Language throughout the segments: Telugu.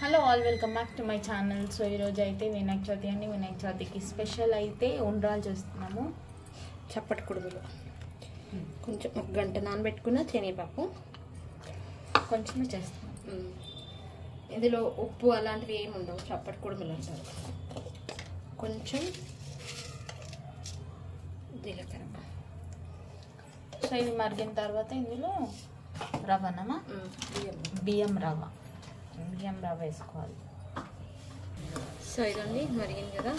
Hello all, welcome back to my channel. So ఈరోజు అయితే వినాయక చవితి అండి. వినాయక చవితికి స్పెషల్ అయితే ఉండ్రాలు చేస్తున్నాము. చప్పటి కుడుములు కొంచెం ఒక గంట నానబెట్టుకున్న శనగపప్పు కొంచెమే చేస్తాం. ఇందులో ఉప్పు అలాంటివి ఏమి ఉండవు. చప్పటి కుడుములు అంటారు. కొంచెం జీలకర్ర. సో ఇది మరిగిన తర్వాత ఇందులో రవ్వనమా బియ్యం రవ్వ వేసుకోవాలి. సో ఇదండి మరిగింది కదా.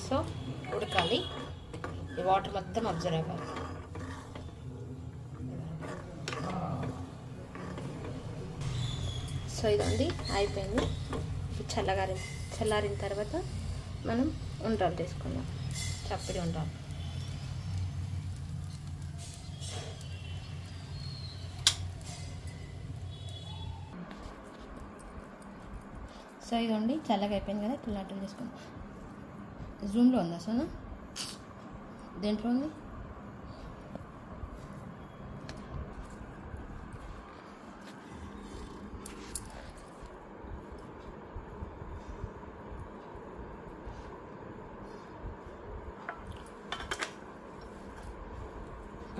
సో ఉడకాలి. ఈ వాటర్ మొత్తం అబ్జర్వ్ అవ్వాలి. సో ఇదండి అయిపోయింది. చల్లారిన తర్వాత మనం ఉండ్రాలు తీసుకుందాం. చప్పటి ఉండ్రాలు. సో ఇదండి చల్లగా అయిపోయింది కదా. ఇప్పుడు లడ్డూలు తీసుకుందాం. జూమ్లో ఉందా సోనా? దేంట్లో ఉంది?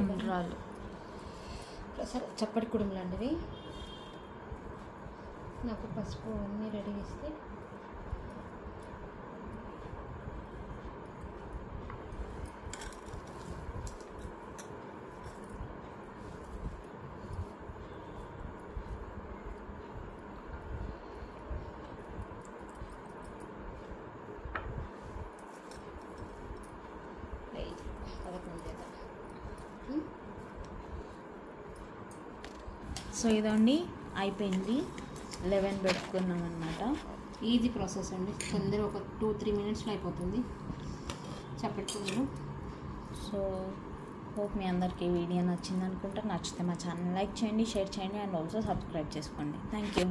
ఉండ్రాలు సరే చప్పటి కుడుములు లాంటివి. నాకు పసుపు అన్నీ రెడీ చేస్తే సో ఇదండి అయిపోయింది. 11 పెట్టుకున్నాం అన్నమాట. ఈజీ ప్రాసెస్ అండి. తొందరగా ఒక 2-3 మినిట్స్లో అయిపోతుంది చప్పటి కుడుములు. సో హోప్ మీ అందరికీ వీడియో నచ్చింది అనుకుంటా. నచ్చితే మా ఛానల్ లైక్ చేయండి, షేర్ చేయండి అండ్ ఆల్సో సబ్స్క్రైబ్ చేసుకోండి. Thank you.